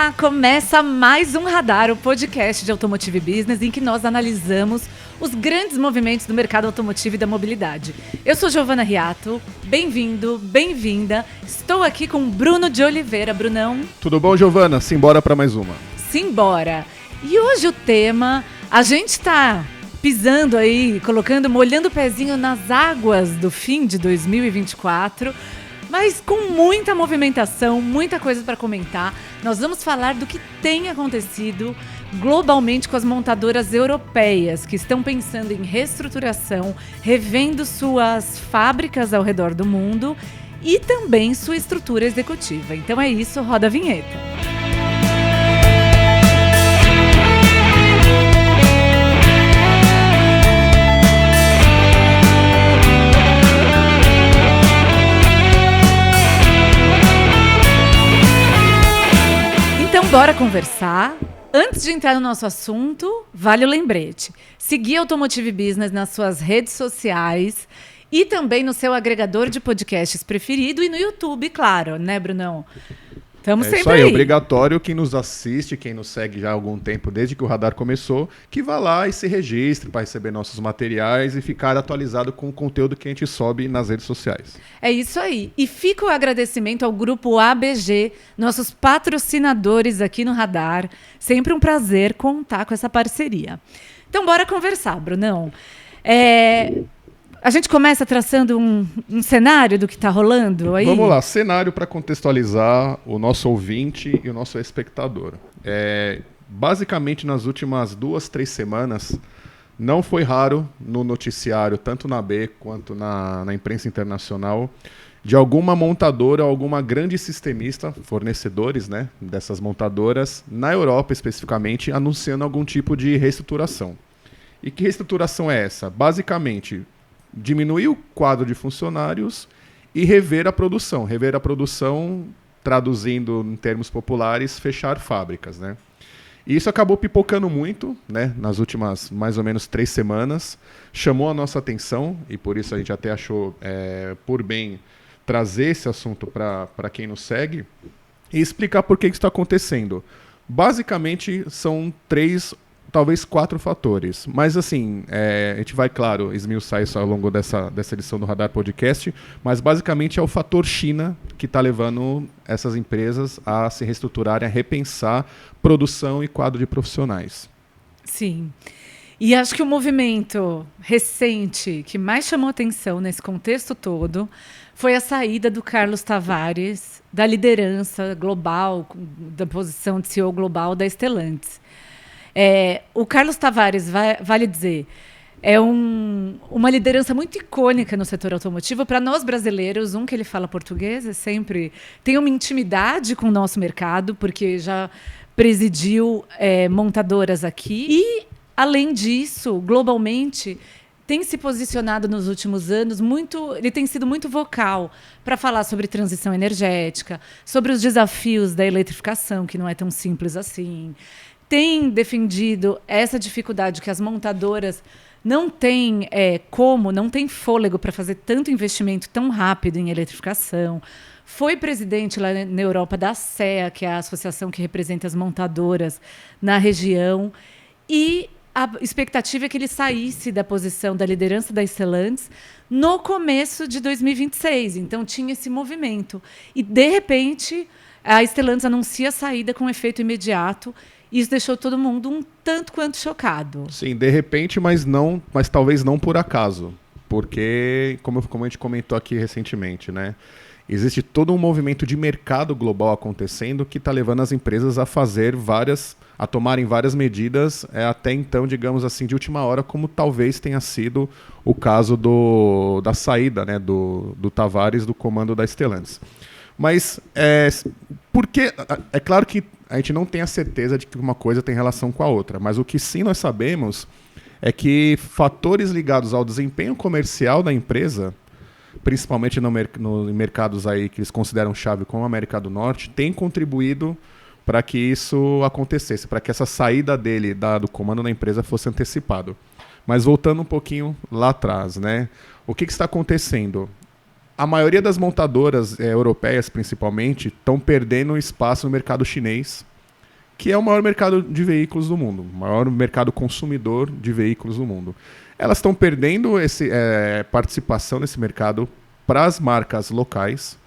Olá, começa mais um Radar, o podcast de Automotive Business, em que nós analisamos os grandes movimentos do mercado automotivo e da mobilidade. Eu sou Giovana Riato, bem-vindo, bem-vinda. Estou aqui com Bruno de Oliveira. Brunão. Tudo bom, Giovana? Simbora para mais uma. Simbora. E hoje o tema, a gente está pisando aí, molhando o pezinho nas águas do fim de 2024, mas com muita movimentação, muita coisa para comentar. Nós vamos falar do que tem acontecido globalmente com as montadoras europeias, que estão pensando em reestruturação, revendo suas fábricas ao redor do mundo e também sua estrutura executiva. Então é isso, roda a vinheta. Bora conversar. Antes de entrar no nosso assunto, vale o lembrete. Seguir Automotive Business nas suas redes sociais e também no seu agregador de podcasts preferido e no YouTube, claro, né, Brunão? Estamos sempre isso aí. É obrigatório quem nos assiste, quem nos segue já há algum tempo, desde que o Radar começou, que vá lá e se registre para receber nossos materiais e ficar atualizado com o conteúdo que a gente sobe nas redes sociais. É isso aí. E fica o agradecimento ao Grupo ABG, nossos patrocinadores aqui no Radar. Sempre um prazer contar com essa parceria. Então, bora conversar, Brunão. A gente começa traçando um cenário do que está rolando aí? Vamos lá, cenário para contextualizar o nosso ouvinte e o nosso espectador. Basicamente, nas últimas 2-3 semanas, não foi raro no noticiário, tanto na B quanto na imprensa internacional, de alguma montadora, alguma grande sistemista, fornecedores, né, dessas montadoras, na Europa especificamente, anunciando algum tipo de reestruturação. E que reestruturação é essa? Basicamente, diminuir o quadro de funcionários e rever a produção. Rever a produção, traduzindo em termos populares, fechar fábricas, né? E isso acabou pipocando muito, né, nas últimas mais ou menos 3 semanas. Chamou a nossa atenção e por isso a gente até achou por bem trazer esse assunto para quem nos segue e explicar por que isso está acontecendo. Basicamente, são 3, talvez 4 fatores. Mas, assim, a gente vai, claro, esmiuçar isso ao longo dessa edição do Radar Podcast, mas, basicamente, é o fator China que está levando essas empresas a se reestruturarem, a repensar produção e quadro de profissionais. Sim. E acho que o movimento recente que mais chamou atenção nesse contexto todo foi a saída do Carlos Tavares da liderança global, da posição de CEO global da Stellantis. O Carlos Tavares, vale dizer, é uma liderança muito icônica no setor automotivo. Para nós brasileiros, que ele fala português, sempre tem uma intimidade com o nosso mercado, porque já presidiu montadoras aqui. E, além disso, globalmente, tem se posicionado nos últimos anos ele tem sido muito vocal para falar sobre transição energética, sobre os desafios da eletrificação, que não é tão simples assim. Tem defendido essa dificuldade que as montadoras não têm não têm fôlego para fazer tanto investimento tão rápido em eletrificação. Foi presidente lá na Europa da ACEA, que é a associação que representa as montadoras na região, e a expectativa é que ele saísse da posição da liderança da Stellantis no começo de 2026. Então, tinha esse movimento. E, de repente, a Stellantis anuncia a saída com efeito imediato. Isso deixou todo mundo um tanto quanto chocado. Sim, de repente, mas talvez não por acaso. Porque, como a gente comentou aqui recentemente, né, existe todo um movimento de mercado global acontecendo que está levando as empresas a tomarem várias medidas, até então, digamos assim, de última hora, como talvez tenha sido o caso da saída, né, do Tavares do comando da Stellantis. Mas, porque é claro que a gente não tem a certeza de que uma coisa tem relação com a outra, mas o que sim nós sabemos é que fatores ligados ao desempenho comercial da empresa, principalmente nos mercados aí que eles consideram chave como a América do Norte, têm contribuído para que isso acontecesse, para que essa saída dele do comando da empresa fosse antecipado. Mas voltando um pouquinho lá atrás, né? O que está acontecendo? A maioria das montadoras europeias, principalmente, estão perdendo espaço no mercado chinês que é o maior mercado de veículos do mundo, o maior mercado consumidor de veículos do mundo. Elas estão perdendo participação nesse mercado para as marcas locais.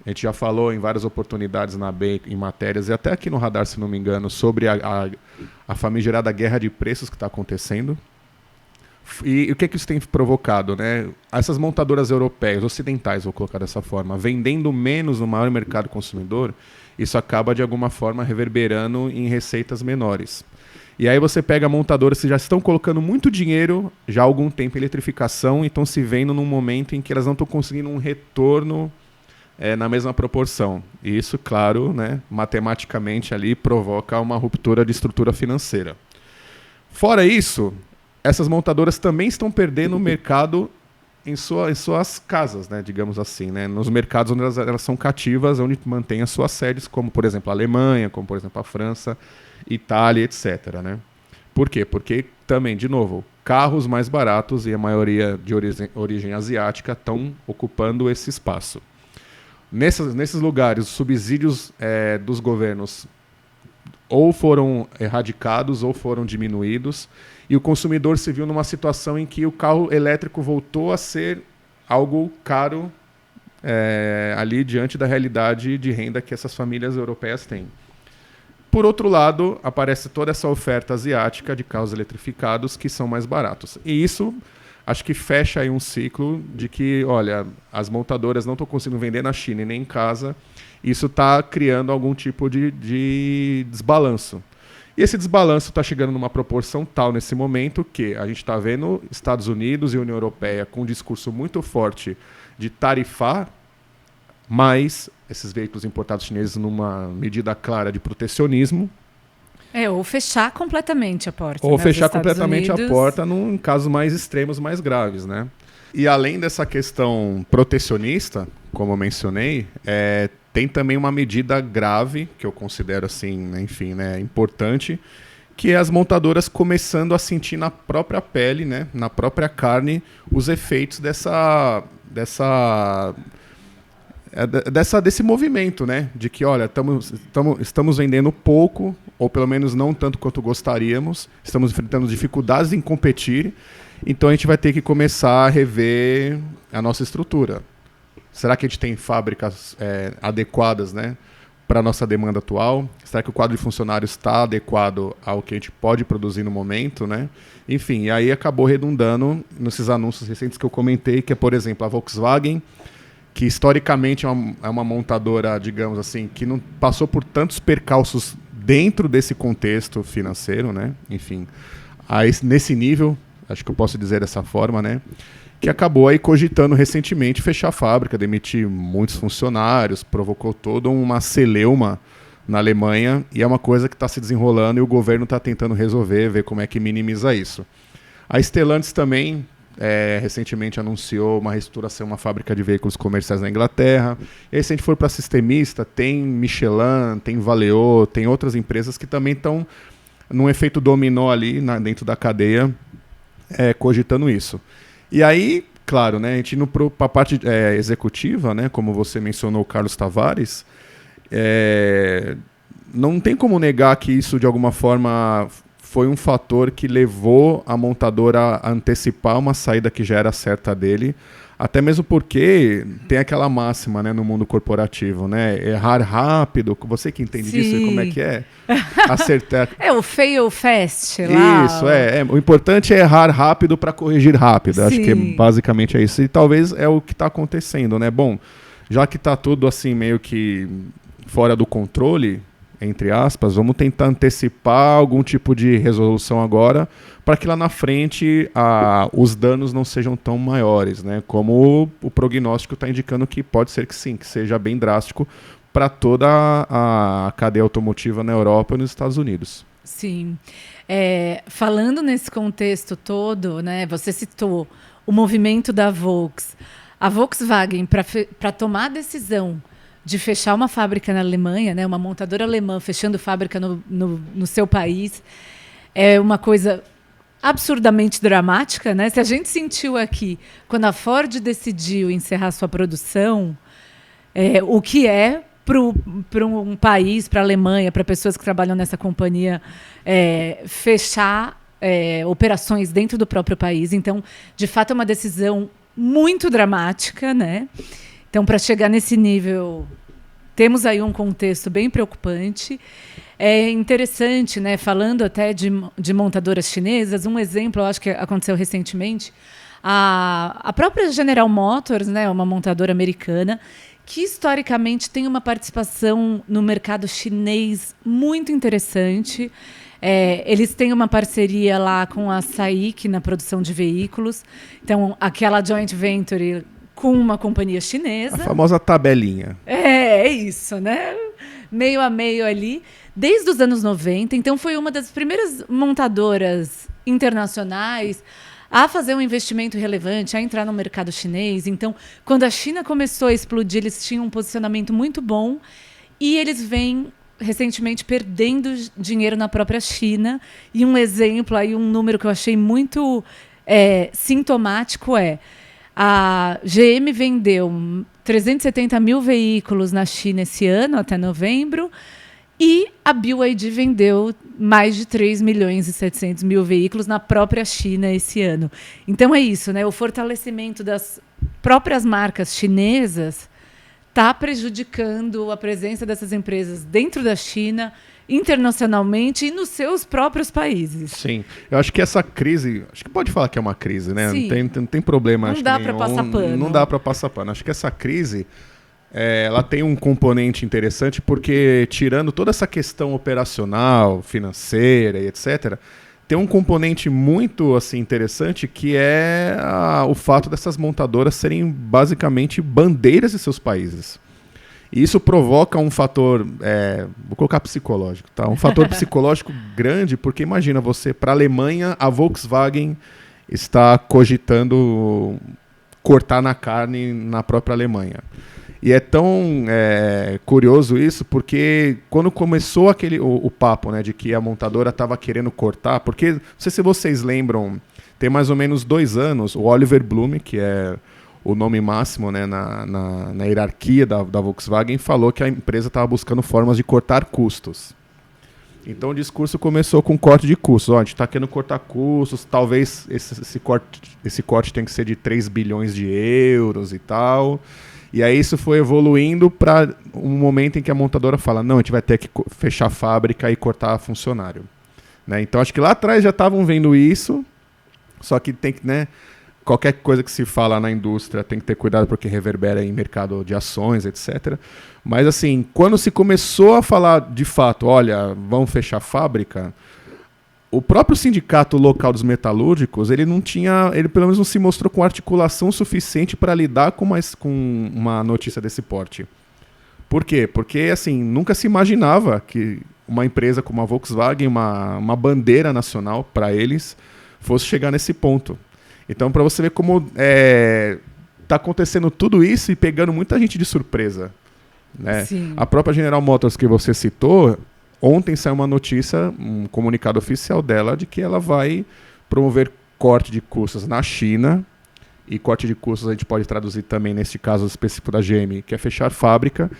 A gente já falou em várias oportunidades na B, em matérias, e até aqui no Radar, se não me engano, sobre a famigerada guerra de preços que está acontecendo. E o que isso tem provocado, né? Essas montadoras europeias, ocidentais, vou colocar dessa forma, vendendo menos no maior mercado consumidor, isso acaba de alguma forma reverberando em receitas menores. E aí você pega montadoras que já estão colocando muito dinheiro já há algum tempo em eletrificação e estão se vendo num momento em que elas não estão conseguindo um retorno na mesma proporção. E isso, claro, né, matematicamente ali provoca uma ruptura de estrutura financeira. Fora isso, essas montadoras também estão perdendo o mercado em suas casas, né, digamos assim, né, nos mercados onde elas são cativas, onde mantêm as suas sedes, como, por exemplo, a Alemanha, como, por exemplo, a França, Itália, etc. Né? Por quê? Porque também, de novo, carros mais baratos e a maioria de origem asiática estão ocupando esse espaço. Nesses lugares, os subsídios dos governos ou foram erradicados ou foram diminuídos, e o consumidor se viu numa situação em que o carro elétrico voltou a ser algo caro ali diante da realidade de renda que essas famílias europeias têm. Por outro lado, aparece toda essa oferta asiática de carros eletrificados que são mais baratos. E isso, acho que fecha aí um ciclo de que, olha, as montadoras não estão conseguindo vender na China e nem em casa. Isso está criando algum tipo de desbalanço. E esse desbalanço está chegando numa proporção tal nesse momento que a gente está vendo Estados Unidos e União Europeia com um discurso muito forte de tarifar mais esses veículos importados chineses numa medida clara de protecionismo. Ou fechar completamente a porta. Ou né? fechar completamente a porta em casos mais extremos, mais graves, né? E além dessa questão protecionista, como eu mencionei, tem também uma medida grave, que eu considero assim, enfim, né, importante, que é as montadoras começando a sentir na própria pele, né, na própria carne, os efeitos desse movimento, né? De que, olha, estamos vendendo pouco, ou pelo menos não tanto quanto gostaríamos, estamos enfrentando dificuldades em competir, então a gente vai ter que começar a rever a nossa estrutura. Será que a gente tem fábricas adequadas, né, para a nossa demanda atual? Será que o quadro de funcionários está adequado ao que a gente pode produzir no momento, né? Enfim, e aí acabou redundando nesses anúncios recentes que eu comentei, que é, por exemplo, a Volkswagen, que historicamente é uma montadora, digamos assim, que não passou por tantos percalços dentro desse contexto financeiro, né? Enfim, nesse nível, acho que eu posso dizer dessa forma, né? Que acabou aí cogitando recentemente fechar a fábrica, demitir muitos funcionários, provocou toda uma celeuma na Alemanha, e é uma coisa que está se desenrolando e o governo está tentando resolver, ver como é que minimiza isso. A Stellantis também recentemente anunciou uma reestruturação, uma fábrica de veículos comerciais na Inglaterra. E aí, se a gente for para sistemista, tem Michelin, tem Valeo, tem outras empresas que também estão num efeito dominó ali dentro da cadeia, cogitando isso. E aí, claro, né, a gente indo para a parte executiva, né, como você mencionou, o Carlos Tavares, não tem como negar que isso, de alguma forma, foi um fator que levou a montadora a antecipar uma saída que já era certa dele, até mesmo porque tem aquela máxima, né, no mundo corporativo, né? Errar rápido, você que entende disso, como é que é? Acertar. O fail fast lá. Isso, o importante é errar rápido para corrigir rápido. Sim. Acho que basicamente é isso. E talvez é o que está acontecendo, né? Bom, já que está tudo assim meio que fora do controle, entre aspas, vamos tentar antecipar algum tipo de resolução agora para que lá na frente os danos não sejam tão maiores, né? Como o prognóstico está indicando que pode ser que sim, que seja bem drástico para toda a cadeia automotiva na Europa e nos Estados Unidos. Sim. Falando nesse contexto todo, né, você citou o movimento da a Volkswagen, para tomar a decisão de fechar uma fábrica na Alemanha, né, uma montadora alemã fechando fábrica no seu país, é uma coisa absurdamente dramática, né? Se a gente sentiu aqui, quando a Ford decidiu encerrar sua produção, o que é para um país, para a Alemanha, para pessoas que trabalham nessa companhia, fechar operações dentro do próprio país. Então, de fato, é uma decisão muito dramática, né? Então, para chegar nesse nível, temos aí um contexto bem preocupante. É interessante, né? Falando até de montadoras chinesas, um exemplo, eu acho que aconteceu recentemente, a própria General Motors, né, uma montadora americana, que historicamente tem uma participação no mercado chinês muito interessante. Eles têm uma parceria lá com a SAIC na produção de veículos. Então, aquela joint venture com uma companhia chinesa. A famosa tabelinha. É isso, né? Meio a meio ali, desde os anos 90. Então, foi uma das primeiras montadoras internacionais a fazer um investimento relevante, a entrar no mercado chinês. Então, quando a China começou a explodir, eles tinham um posicionamento muito bom e eles vêm recentemente perdendo dinheiro na própria China. E um exemplo, aí um número que eu achei muito sintomático a GM vendeu 370 mil veículos na China esse ano, até novembro, e a BYD vendeu mais de 3 milhões e 700 mil veículos na própria China esse ano. Então é isso, né? O fortalecimento das próprias marcas chinesas está prejudicando a presença dessas empresas dentro da China, internacionalmente e nos seus próprios países. Sim, eu acho que essa crise, acho que pode falar que é uma crise, né? Sim. Não tem problema. Não dá para passar pano. Não dá para passar pano. Acho que essa crise ela tem um componente interessante porque, tirando toda essa questão operacional, financeira e etc., tem um componente muito assim, interessante que é o fato dessas montadoras serem basicamente bandeiras de seus países. E isso provoca um fator, vou colocar psicológico, tá? Um fator psicológico grande, porque imagina você, para a Alemanha, a Volkswagen está cogitando cortar na carne na própria Alemanha. E é tão curioso isso, porque quando começou o papo, né, de que a montadora estava querendo cortar, porque, não sei se vocês lembram, tem mais ou menos 2 anos, o Oliver Blume, que é o nome máximo, né, na hierarquia da Volkswagen, falou que a empresa estava buscando formas de cortar custos. Então o discurso começou com corte de custos. A gente está querendo cortar custos, talvez esse corte tenha que ser de 3 bilhões de euros e tal. E aí isso foi evoluindo para um momento em que a montadora fala, não, a gente vai ter que fechar a fábrica e cortar funcionário. Né? Então acho que lá atrás já estavam vendo isso, só que tem que, né, qualquer coisa que se fala na indústria tem que ter cuidado porque reverbera em mercado de ações, etc. Mas assim, quando se começou a falar de fato, olha, vamos fechar a fábrica, o próprio sindicato local dos metalúrgicos, ele pelo menos não se mostrou com articulação suficiente para lidar com uma notícia desse porte. Por quê? Porque assim, nunca se imaginava que uma empresa como a Volkswagen, uma bandeira nacional para eles, fosse chegar nesse ponto. Então, para você ver como está acontecendo tudo isso e pegando muita gente de surpresa. Né? A própria General Motors que você citou, ontem saiu uma notícia, um comunicado oficial dela, de que ela vai promover corte de custos na China. E corte de custos a gente pode traduzir também, neste caso específico da GM, que é fechar fábrica.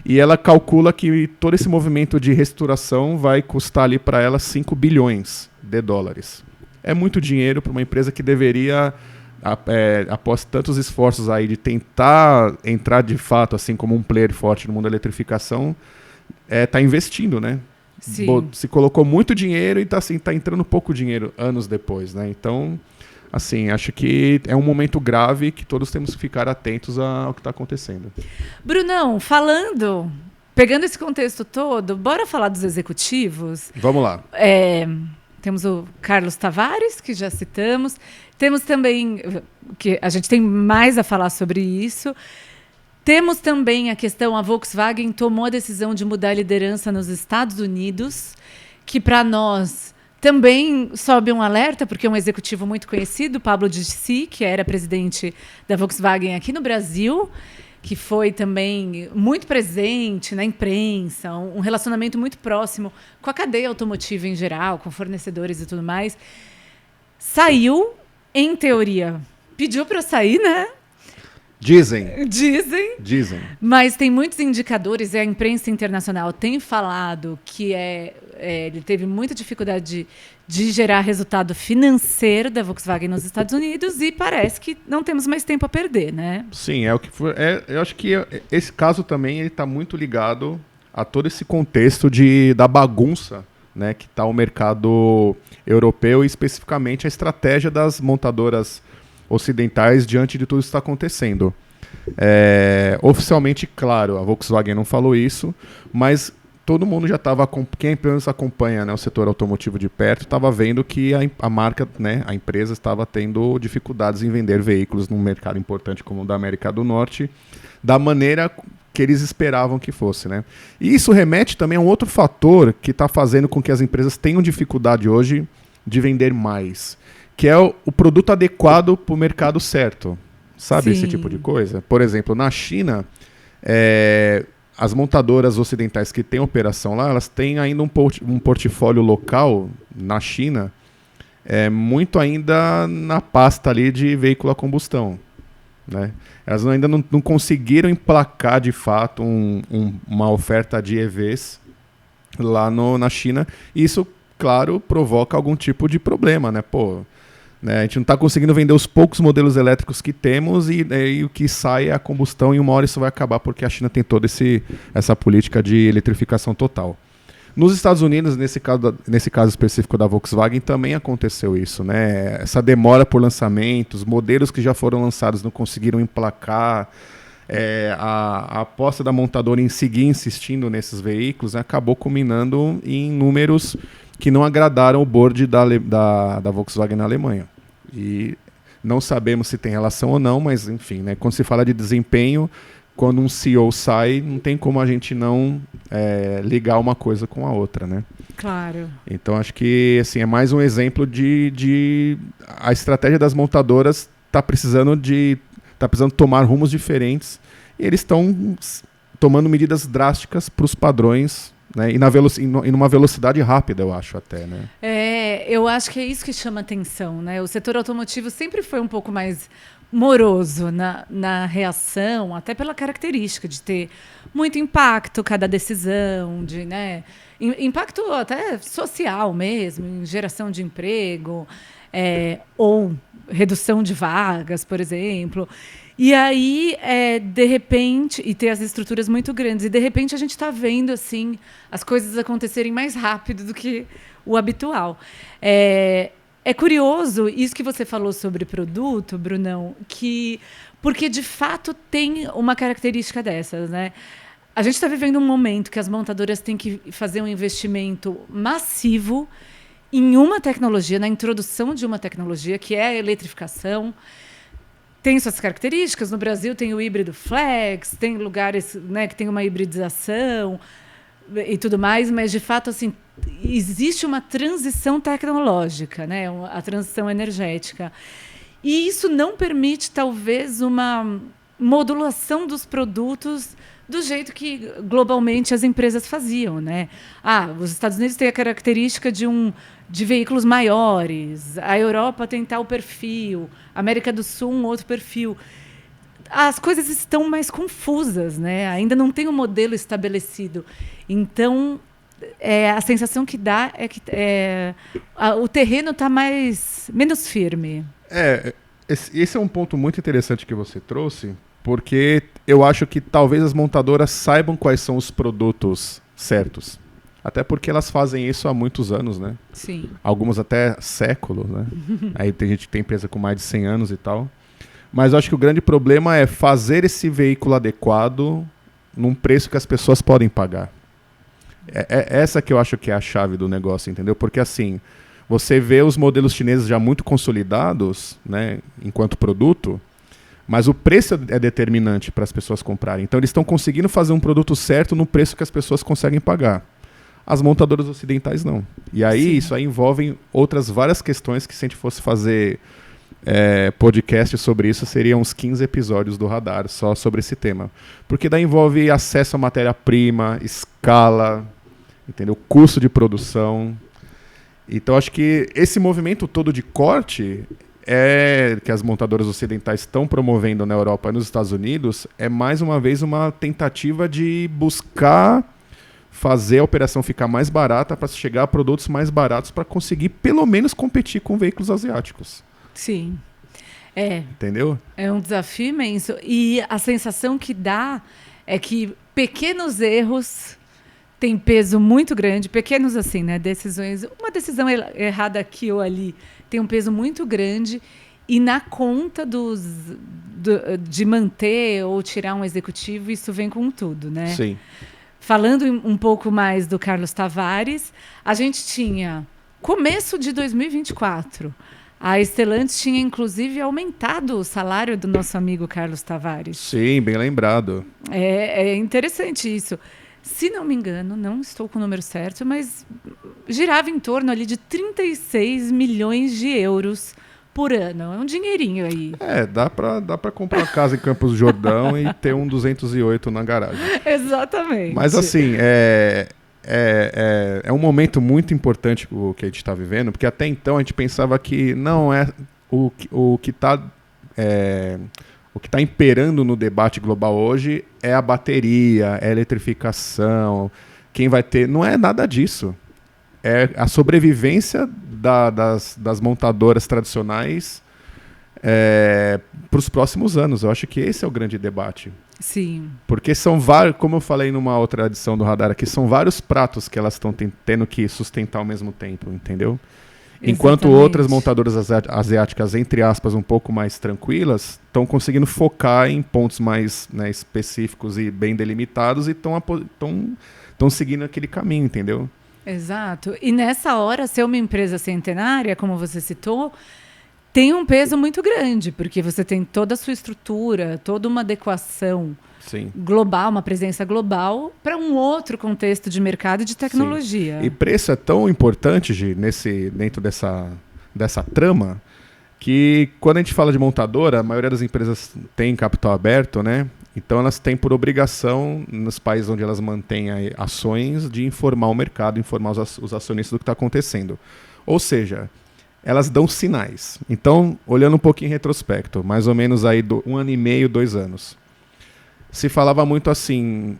E ela calcula que todo esse movimento de reestruturação vai custar ali para ela 5 bilhões de dólares. É muito dinheiro para uma empresa que deveria, após tantos esforços aí de tentar entrar de fato assim como um player forte no mundo da eletrificação, tá investindo, né? Sim. Se colocou muito dinheiro e tá entrando pouco dinheiro anos depois, né? Então, assim, acho que é um momento grave que todos temos que ficar atentos ao que está acontecendo. Brunão, pegando esse contexto todo, bora falar dos executivos? Vamos lá. Temos o Carlos Tavares, que já citamos. Temos também, que a gente tem mais a falar sobre isso. Temos também a questão, a Volkswagen tomou a decisão de mudar a liderança nos Estados Unidos, que para nós também sobe um alerta, porque é um executivo muito conhecido, Pablo Dici, que era presidente da Volkswagen aqui no Brasil, que foi também muito presente na imprensa, um relacionamento muito próximo com a cadeia automotiva em geral, com fornecedores e tudo mais. Saiu, em teoria, pediu para sair, né? Dizem. Mas tem muitos indicadores, e a imprensa internacional tem falado que ele teve muita dificuldade de gerar resultado financeiro da Volkswagen nos Estados Unidos e parece que não temos mais tempo a perder, né? Sim, é o que foi. Eu acho que esse caso também está muito ligado a todo esse contexto da bagunça, né, que está o mercado europeu e especificamente a estratégia das montadoras ocidentais diante de tudo isso que está acontecendo. Oficialmente, claro, a Volkswagen não falou isso, mas todo mundo já estava, quem pelo menos acompanha, né, o setor automotivo de perto, estava vendo que a marca, né, a empresa estava tendo dificuldades em vender veículos num mercado importante como o da América do Norte, da maneira que eles esperavam que fosse, né? E isso remete também a um outro fator que está fazendo com que as empresas tenham dificuldade hoje de vender mais, que é o produto adequado para o mercado certo. Sabe? Sim. Esse tipo de coisa? Por exemplo, na China, as montadoras ocidentais que têm operação lá, elas têm ainda um portfólio local na China, muito ainda na pasta ali de veículo a combustão. Né? Elas ainda não conseguiram emplacar de fato uma oferta de EVs lá na China. E isso, claro, provoca algum tipo de problema, né? A gente não está conseguindo vender os poucos modelos elétricos que temos e o que sai é a combustão e uma hora isso vai acabar porque a China tem toda essa política de eletrificação total. Nos Estados Unidos, nesse caso específico da Volkswagen, também aconteceu isso, né? Essa demora por lançamentos, modelos que já foram lançados não conseguiram emplacar, a aposta da montadora em seguir insistindo nesses veículos, né, acabou culminando em números que não agradaram o board da Volkswagen na Alemanha. E não sabemos se tem relação ou não, mas enfim, né, quando se fala de desempenho, quando um CEO sai, não tem como a gente não ligar uma coisa com a outra, né? Claro. Então acho que assim, é mais um exemplo de a estratégia das montadoras está precisando tomar rumos diferentes e eles estão tomando medidas drásticas para os padrões, né? E numa velocidade rápida, eu acho até, né? Eu acho que é isso que chama atenção, né? O setor automotivo sempre foi um pouco mais moroso na reação, até pela característica de ter muito impacto cada decisão, né? Impacto até social mesmo, em geração de emprego, ou redução de vagas, por exemplo. E aí, de repente, e ter as estruturas muito grandes, e de repente a gente está vendo assim, as coisas acontecerem mais rápido do que o habitual. É curioso isso que você falou sobre produto, Brunão, porque de fato tem uma característica dessas, né? A gente está vivendo um momento que as montadoras têm que fazer um investimento massivo em uma tecnologia, na introdução de uma tecnologia, que é a eletrificação. Tem suas características. No Brasil tem o híbrido flex, tem lugares, né, que tem uma hibridização e tudo mais, mas de fato assim, existe uma transição tecnológica, né, a transição energética. E isso não permite, talvez, uma modulação dos produtos do jeito que globalmente as empresas faziam, né? Os Estados Unidos têm a característica de veículos maiores, a Europa tem tal perfil, a América do Sul um outro perfil. As coisas estão mais confusas, né? Ainda não tem um modelo estabelecido. Então, a sensação que dá é que o terreno está menos firme. Esse é um ponto muito interessante que você trouxe, porque eu acho que talvez as montadoras saibam quais são os produtos certos. Até porque elas fazem isso há muitos anos, né? Sim. Algumas até séculos, né? Aí tem gente que tem empresa com mais de 100 anos e tal. Mas eu acho que o grande problema é fazer esse veículo adequado num preço que as pessoas podem pagar. Essa que eu acho que é a chave do negócio, entendeu? Porque assim, você vê os modelos chineses já muito consolidados, né, enquanto produto, mas o preço é determinante para as pessoas comprarem. Então eles estão conseguindo fazer um produto certo no preço que as pessoas conseguem pagar. As montadoras ocidentais não. E aí Sim. Isso aí envolve outras várias questões que se a gente fosse fazer podcast sobre isso, seriam uns 15 episódios do Radar só sobre esse tema. Porque daí envolve acesso à matéria-prima, escala, entendeu? Custo de produção. Então acho que esse movimento todo de corte, que as montadoras ocidentais estão promovendo na Europa e nos Estados Unidos é, mais uma vez, uma tentativa de buscar fazer a operação ficar mais barata para chegar a produtos mais baratos para conseguir, pelo menos, competir com veículos asiáticos. Sim. Entendeu? É um desafio imenso. E a sensação que dá é que pequenos erros têm peso muito grande. Pequenos assim, né? Decisões. Uma decisão errada aqui ou ali tem um peso muito grande. E na conta de manter ou tirar um executivo, isso vem com tudo, né? Sim. Falando um pouco mais do Carlos Tavares, a gente tinha começo de 2024. A Stellantis tinha, inclusive, aumentado o salário do nosso amigo Carlos Tavares. Sim, bem lembrado. É interessante isso. Se não me engano, não estou com o número certo, mas girava em torno ali de 36 milhões de euros por ano. É um dinheirinho aí. Dá pra comprar uma casa em Campos do Jordão e ter um 208 na garagem. Exatamente. Mas assim, é um momento muito importante o que a gente está vivendo, porque até então a gente pensava que não é o que está imperando no debate global hoje é a bateria, é a eletrificação, quem vai ter... Não é nada disso. É a sobrevivência das montadoras tradicionais para os próximos anos. Eu acho que esse é o grande debate. Sim. Porque são vários, como eu falei numa outra edição do Radar aqui, são vários pratos que elas estão tendo que sustentar ao mesmo tempo, entendeu? Enquanto outras montadoras asiáticas, entre aspas, um pouco mais tranquilas, estão conseguindo focar em pontos mais, né, específicos e bem delimitados e estão seguindo aquele caminho, entendeu? Exato. E nessa hora, ser uma empresa centenária, como você citou, tem um peso muito grande, porque você tem toda a sua estrutura, toda uma adequação global, uma presença global, para um outro contexto de mercado e de tecnologia. Sim. E preço é tão importante, Gi, dentro dessa trama, que quando a gente fala de montadora, a maioria das empresas tem capital aberto, né? Então elas têm por obrigação, nos países onde elas mantêm ações, de informar o mercado, informar os acionistas do que está acontecendo. Ou seja, elas dão sinais. Então, olhando um pouquinho em retrospecto, mais ou menos aí 1 ano e meio, 2 anos, se falava muito assim,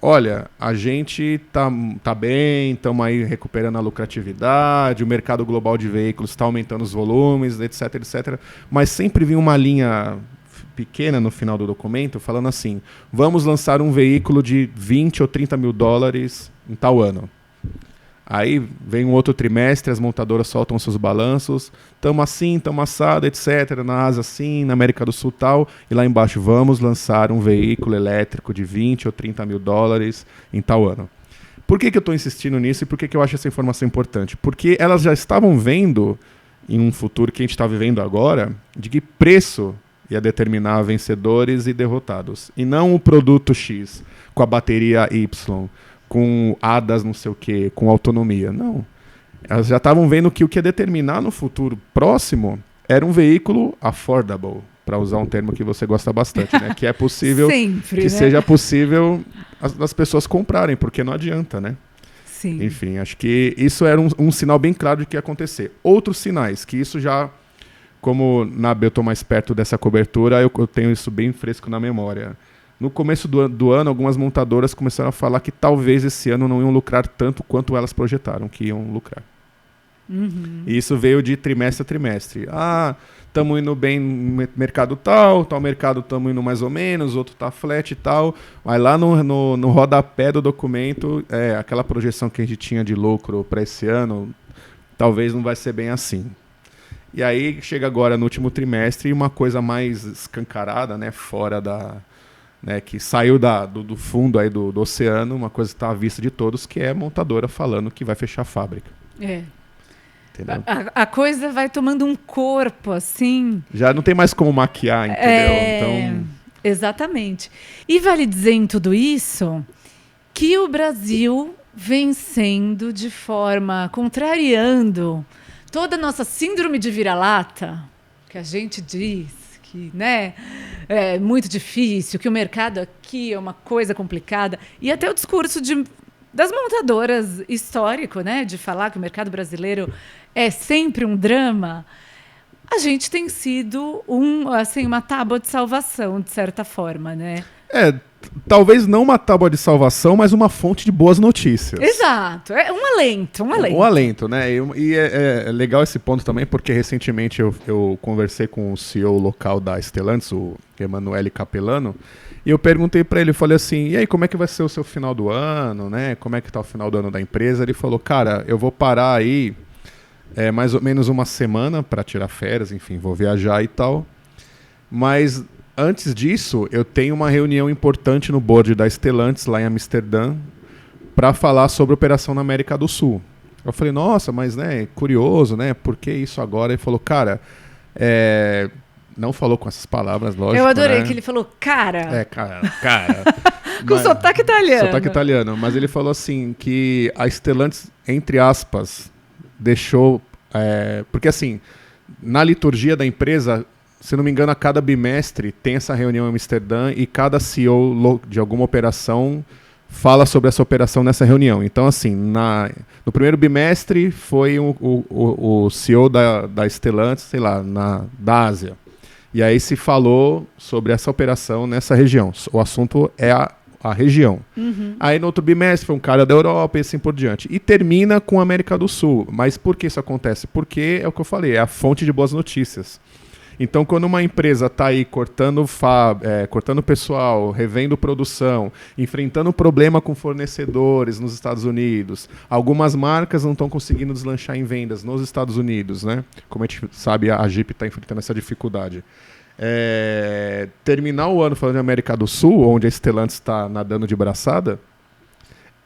olha, a gente tá bem, estamos aí recuperando a lucratividade, o mercado global de veículos está aumentando os volumes, etc, etc. Mas sempre vinha uma linha pequena no final do documento falando assim, vamos lançar um veículo de 20 ou 30 mil dólares em tal ano. Aí vem um outro trimestre, as montadoras soltam seus balanços, estamos assim, estamos assado, etc. Na Ásia assim, na América do Sul tal, e lá embaixo vamos lançar um veículo elétrico de 20 ou 30 mil dólares em tal ano. Por que eu estou insistindo nisso e por que eu acho essa informação importante? Porque elas já estavam vendo, em um futuro que a gente está vivendo agora, de que preço ia determinar vencedores e derrotados. E não o produto X, com a bateria Y, com ADAS não sei o quê, com autonomia. Não. Elas já estavam vendo que o que ia determinar no futuro próximo era um veículo affordable, para usar um termo que você gosta bastante, né? Que é possível, sempre, que né? seja possível as pessoas comprarem, porque não adianta, né? Sim. Enfim, acho que isso era um sinal bem claro de que ia acontecer. Outros sinais, que isso já, como na eu estou mais perto dessa cobertura, eu tenho isso bem fresco na memória. No começo do ano, algumas montadoras começaram a falar que talvez esse ano não iam lucrar tanto quanto elas projetaram que iam lucrar. Uhum. E isso veio de trimestre a trimestre. Estamos indo bem no mercado tal mercado estamos indo mais ou menos, outro tá flat e tal. Mas lá no rodapé do documento, aquela projeção que a gente tinha de lucro para esse ano, talvez não vai ser bem assim. E aí chega agora no último trimestre uma coisa mais escancarada, né, fora da... Né, que saiu do fundo aí do oceano, uma coisa que está à vista de todos, que é a montadora falando que vai fechar a fábrica. Entendeu? A coisa vai tomando um corpo, assim... Já não tem mais como maquiar, entendeu? Então... Exatamente. E vale dizer em tudo isso que o Brasil vem sendo de forma contrariando toda a nossa síndrome de vira-lata, que a gente diz que, né, é muito difícil, que o mercado aqui é uma coisa complicada, e até o discurso das montadoras histórico, né, de falar que o mercado brasileiro é sempre um drama. a gente tem sido uma tábua de salvação, de certa forma, né? Talvez não uma tábua de salvação, mas uma fonte de boas notícias. Exato, é um alento. Um alento, né? E é legal esse ponto também, porque recentemente eu conversei com o CEO local da Stellantis, o Emanuele Capelano, e eu perguntei para ele, eu falei assim, e aí, como é que vai ser o seu final do ano, né? Como é que tá o final do ano da empresa? Ele falou, cara, eu vou parar aí mais ou menos uma semana para tirar férias, enfim, vou viajar e tal, mas antes disso, eu tenho uma reunião importante no board da Stellantis, lá em Amsterdã, para falar sobre operação na América do Sul. Eu falei, nossa, mas né, curioso, né? Por que isso agora? Ele falou, cara, não falou com essas palavras, lógico. Eu adorei né? que ele falou, cara. Cara. Com sotaque italiano. Sotaque italiano. Mas ele falou assim, que a Stellantis, entre aspas, deixou... porque assim, na liturgia da empresa, se não me engano, a cada bimestre tem essa reunião em Amsterdã e cada CEO de alguma operação fala sobre essa operação nessa reunião. Então, assim, no primeiro bimestre foi o CEO da Stellantis, sei lá, da Ásia. E aí se falou sobre essa operação nessa região. O assunto é a região. Uhum. Aí no outro bimestre foi um cara da Europa e assim por diante. E termina com a América do Sul. Mas por que isso acontece? Porque é o que eu falei, é a fonte de boas notícias. Então, quando uma empresa está aí cortando pessoal, revendo produção, enfrentando problema com fornecedores nos Estados Unidos, algumas marcas não estão conseguindo deslanchar em vendas nos Estados Unidos, né? Como a gente sabe, a Jeep está enfrentando essa dificuldade. Terminar o ano falando de América do Sul, onde a Stellantis está nadando de braçada,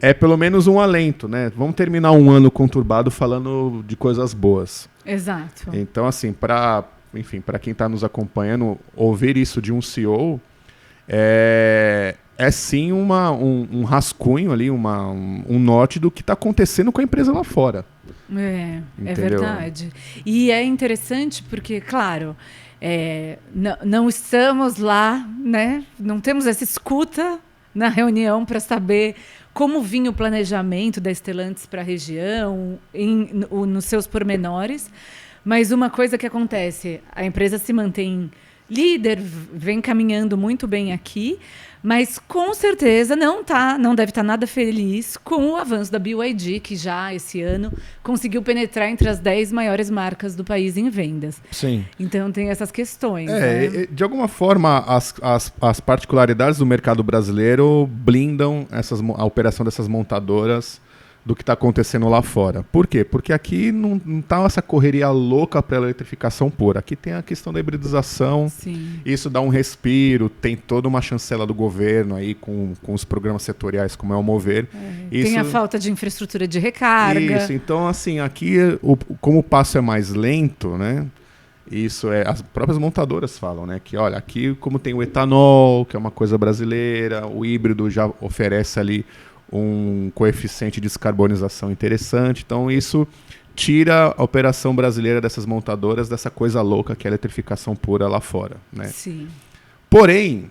é pelo menos um alento, né? Vamos terminar um ano conturbado falando de coisas boas. Exato. Então, assim, para quem está nos acompanhando, ouvir isso de um CEO é sim um rascunho ali, um norte do que está acontecendo com a empresa lá fora. É verdade. E é interessante porque, claro, não estamos lá, né? Não temos essa escuta na reunião para saber como vinha o planejamento da Stellantis para a região, nos seus pormenores. Mas uma coisa que acontece, a empresa se mantém líder, vem caminhando muito bem aqui, mas com certeza não deve estar nada feliz com o avanço da BYD, que já esse ano conseguiu penetrar entre as 10 maiores marcas do país em vendas. Sim. Então tem essas questões. Né? De alguma forma, as particularidades do mercado brasileiro blindam a operação dessas montadoras do que está acontecendo lá fora. Por quê? Porque aqui não está essa correria louca para a eletrificação pura. Aqui tem a questão da hibridização. Sim. Isso dá um respiro, tem toda uma chancela do governo aí com os programas setoriais, como é o Mover. Tem a falta de infraestrutura de recarga. Isso, então assim, aqui como o passo é mais lento, né? Isso as próprias montadoras falam, né? Que olha, aqui como tem o etanol, que é uma coisa brasileira, o híbrido já oferece ali um coeficiente de descarbonização interessante. Então, isso tira a operação brasileira dessas montadoras dessa coisa louca que é a eletrificação pura lá fora. Né? Sim. Porém...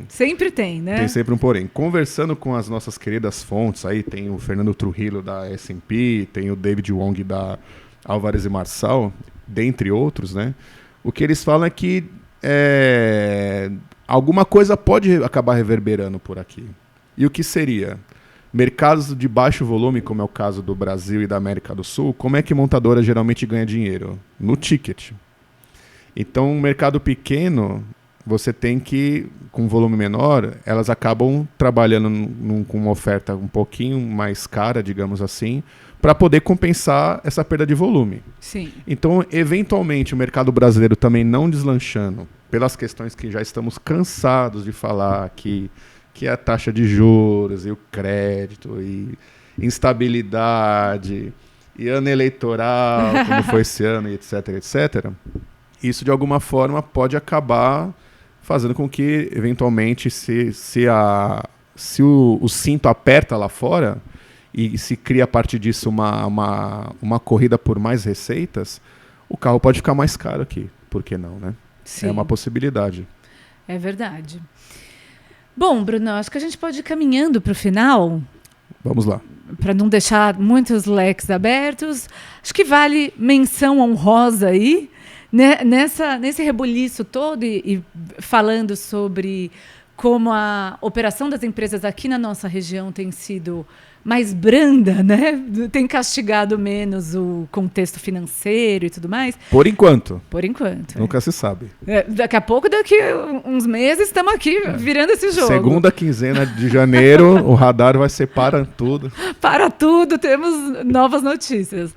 Sempre tem, né? Tem sempre um porém. Conversando com as nossas queridas fontes, aí tem o Fernando Trujillo da S&P, tem o David Wong da Álvares e Marçal, dentre outros, né? O que eles falam é que alguma coisa pode acabar reverberando por aqui. E o que seria? Mercados de baixo volume, como é o caso do Brasil e da América do Sul, como é que montadora geralmente ganha dinheiro? No ticket. Então, um mercado pequeno, você tem que, com volume menor, elas acabam trabalhando com uma oferta um pouquinho mais cara, digamos assim, para poder compensar essa perda de volume. Sim. Então, eventualmente, o mercado brasileiro também não deslanchando, pelas questões que já estamos cansados de falar aqui, que é a taxa de juros e o crédito e instabilidade e ano eleitoral, como foi esse ano, etc, etc. Isso, de alguma forma, pode acabar fazendo com que, eventualmente, se o cinto aperta lá fora e se cria a partir disso uma corrida por mais receitas, o carro pode ficar mais caro aqui. Por que não, né? Sim. É uma possibilidade. É verdade. Bom, Bruno, acho que a gente pode ir caminhando para o final. Vamos lá. para não deixar muitos leques abertos, acho que vale menção honrosa aí, né, nesse rebuliço todo e falando sobre como a operação das empresas aqui na nossa região tem sido mais branda, né? Tem castigado menos o contexto financeiro e tudo mais. Por enquanto. Por enquanto. Nunca se sabe. Daqui a pouco, daqui uns meses, estamos aqui virando esse jogo. Segunda quinzena de janeiro, o radar vai ser para tudo. Para tudo, temos novas notícias.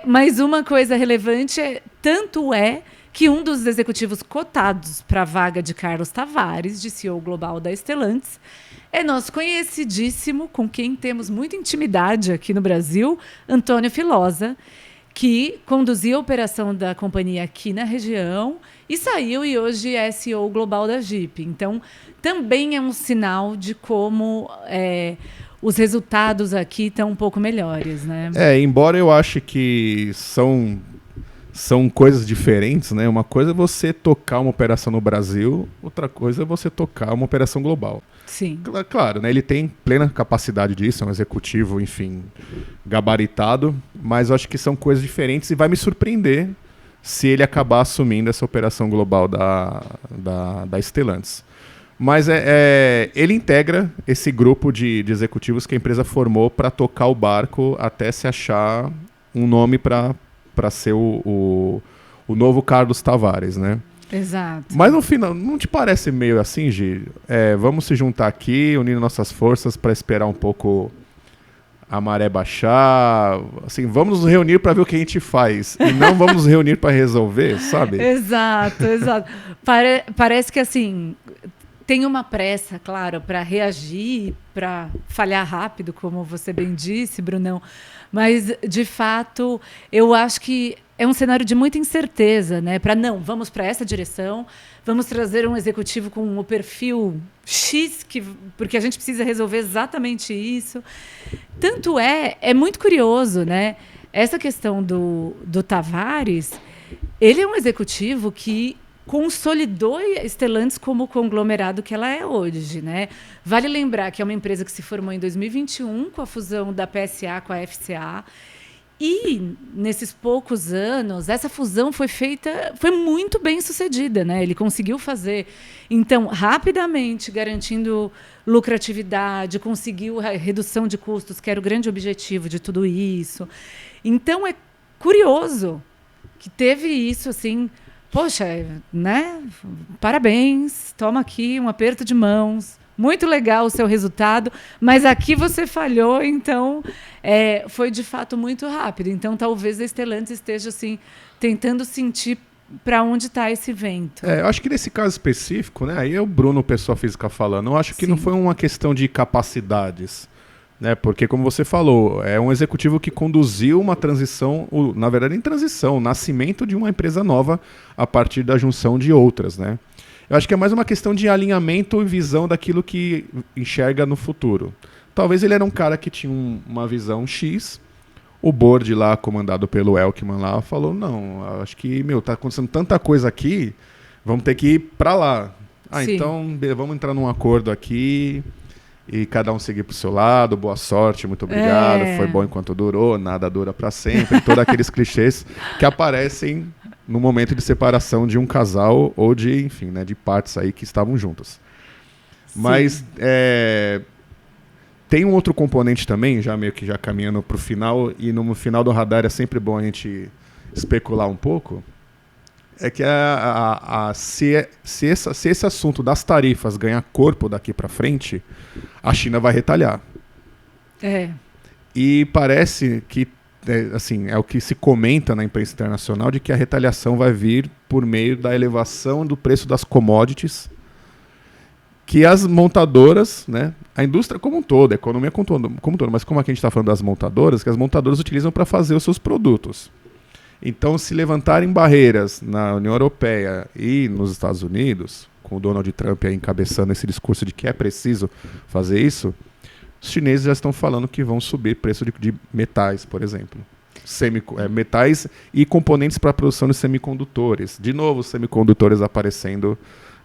Mas uma coisa relevante tanto é que um dos executivos cotados para a vaga de Carlos Tavares, de CEO global da Stellantis, é nosso conhecidíssimo, com quem temos muita intimidade aqui no Brasil, Antônio Filosa, que conduzia a operação da companhia aqui na região e saiu e hoje é CEO global da Jeep. Então, também é um sinal de como os resultados aqui estão um pouco melhores, né? Embora eu ache que são coisas diferentes, né? Uma coisa é você tocar uma operação no Brasil, outra coisa é você tocar uma operação global. Sim. Claro, né? Ele tem plena capacidade disso, é um executivo, enfim, gabaritado, mas eu acho que são coisas diferentes e vai me surpreender se ele acabar assumindo essa operação global da Stellantis. Mas ele integra esse grupo de executivos que a empresa formou para tocar o barco até se achar um nome para ser o novo Carlos Tavares, né? Exato. Mas no final, não te parece meio assim, Gi? Vamos se juntar aqui, unindo nossas forças para esperar um pouco a maré baixar. Assim, vamos nos reunir para ver o que a gente faz. E não vamos nos reunir para resolver, sabe? Exato. Parece que assim tem uma pressa, claro, para reagir, para falhar rápido, como você bem disse, Brunão. Mas, de fato, eu acho que é um cenário de muita incerteza, né? Vamos para essa direção, vamos trazer um executivo com o perfil X, porque a gente precisa resolver exatamente isso. Tanto é muito curioso, né? Essa questão do Tavares, ele é um executivo que consolidou a Stellantis como o conglomerado que ela é hoje, né? Vale lembrar que é uma empresa que se formou em 2021 com a fusão da PSA com a FCA. E, nesses poucos anos, essa fusão foi muito bem sucedida, né? Ele conseguiu fazer, então, rapidamente, garantindo lucratividade, conseguiu a redução de custos, que era o grande objetivo de tudo isso. Então, é curioso que teve isso, assim, poxa, né? Parabéns, toma aqui um aperto de mãos. Muito legal o seu resultado, mas aqui você falhou, então foi de fato muito rápido. Então talvez a Stellantis esteja assim, tentando sentir para onde está esse vento. Eu acho que nesse caso específico, né, aí é o Bruno, pessoa física, falando. Eu acho que não foi uma questão de capacidades, né, porque, como você falou, é um executivo que conduziu uma transição, na verdade, em transição, o nascimento de uma empresa nova a partir da junção de outras, né? Eu acho que é mais uma questão de alinhamento e visão daquilo que enxerga no futuro. Talvez ele era um cara que tinha uma visão X, o board lá, comandado pelo Elkman lá, falou, não, acho que, tá acontecendo tanta coisa aqui, vamos ter que ir para lá. Então, vamos entrar num acordo aqui e cada um seguir pro seu lado, boa sorte, muito obrigado, foi bom enquanto durou, nada dura para sempre, todos aqueles clichês que aparecem no momento de separação de um casal ou de, enfim, né, de partes aí que estavam juntas. Sim. Mas tem um outro componente também, já meio que já caminhando para o final, e no final do radar é sempre bom a gente especular um pouco, é que se esse assunto das tarifas ganhar corpo daqui para frente, a China vai retalhar. E parece que assim, é o que se comenta na imprensa internacional, de que a retaliação vai vir por meio da elevação do preço das commodities, que as montadoras, né, a indústria como um todo, a economia como um todo, mas como aqui a gente está falando das montadoras, que as montadoras utilizam para fazer os seus produtos. Então, se levantarem barreiras na União Europeia e nos Estados Unidos, com o Donald Trump aí encabeçando esse discurso de que é preciso fazer isso, os chineses já estão falando que vão subir preço de metais, por exemplo. Metais e componentes para a produção de semicondutores. De novo, os semicondutores aparecendo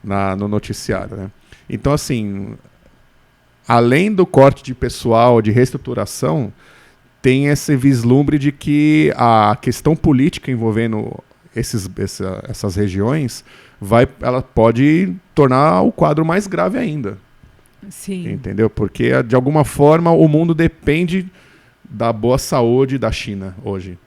no noticiário, né? Então, assim, além do corte de pessoal, de reestruturação, tem esse vislumbre de que a questão política envolvendo essas regiões ela pode tornar o quadro mais grave ainda. Sim. Entendeu? Porque, de alguma forma, o mundo depende da boa saúde da China hoje.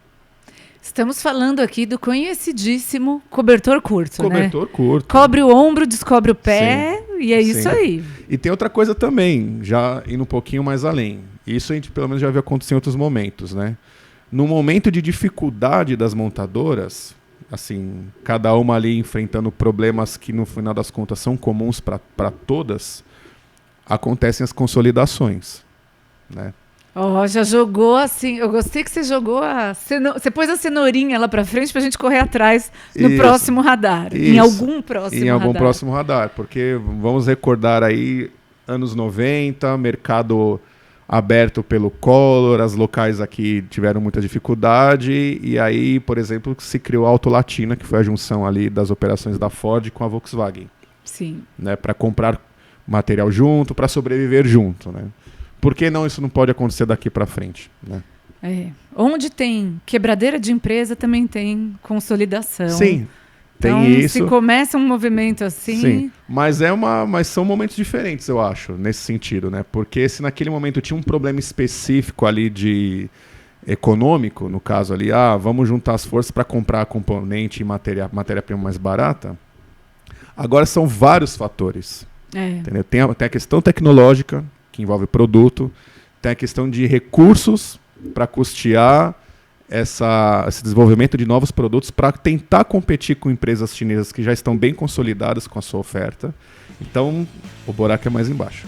Estamos falando aqui do conhecidíssimo cobertor curto, Cobertor curto. Cobre o ombro, descobre o pé, e é isso aí. E tem outra coisa também, já indo um pouquinho mais além. Isso a gente pelo menos já viu acontecer em outros momentos, né? No momento de dificuldade das montadoras, assim, cada uma ali enfrentando problemas que no final das contas são comuns para todas, acontecem as consolidações, né? Já jogou assim. Eu gostei que você jogou você pôs a cenourinha lá pra frente pra gente correr atrás no próximo radar. Em algum próximo radar. Em algum próximo radar, porque vamos recordar aí anos 90, mercado aberto pelo Collor, as locais aqui tiveram muita dificuldade, e aí, por exemplo, se criou a Auto Latina, que foi a junção ali das operações da Ford com a Volkswagen. Sim. Né, para comprar material junto, para sobreviver junto, né? Por que não isso não pode acontecer daqui para frente, né? Onde tem quebradeira de empresa, também tem consolidação. Sim, tem então, isso. Se começa um movimento assim... Sim, mas são momentos diferentes, eu acho, nesse sentido, né? Porque se naquele momento tinha um problema específico ali de econômico, no caso ali, vamos juntar as forças para comprar componente e matéria-prima mais barata, agora são vários fatores. Entendeu? Tem a questão tecnológica, que envolve produto, tem a questão de recursos para custear esse desenvolvimento de novos produtos para tentar competir com empresas chinesas que já estão bem consolidadas com a sua oferta. Então, o buraco é mais embaixo.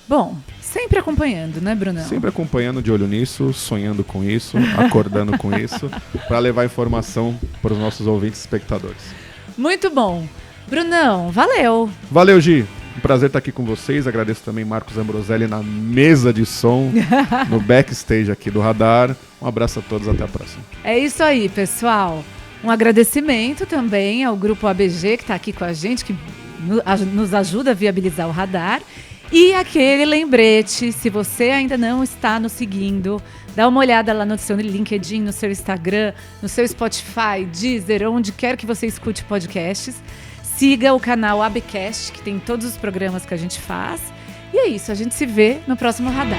Bom, sempre acompanhando, né, Brunão? Sempre acompanhando, de olho nisso, sonhando com isso, acordando com isso, para levar informação para os nossos ouvintes e espectadores. Muito bom. Brunão, valeu! Valeu, Gi! Um prazer estar aqui com vocês. Agradeço também Marcos Ambroselli na mesa de som, no backstage aqui do Radar. Um abraço a todos, até a próxima. É isso aí, pessoal. Um agradecimento também ao Grupo ABG, que está aqui com a gente, que nos ajuda a viabilizar o Radar. E aquele lembrete, se você ainda não está nos seguindo, dá uma olhada lá no seu LinkedIn, no seu Instagram, no seu Spotify, Deezer, onde quer que você escute podcasts. Siga o canal ABcast, que tem todos os programas que a gente faz. E é isso, a gente se vê no próximo Radar.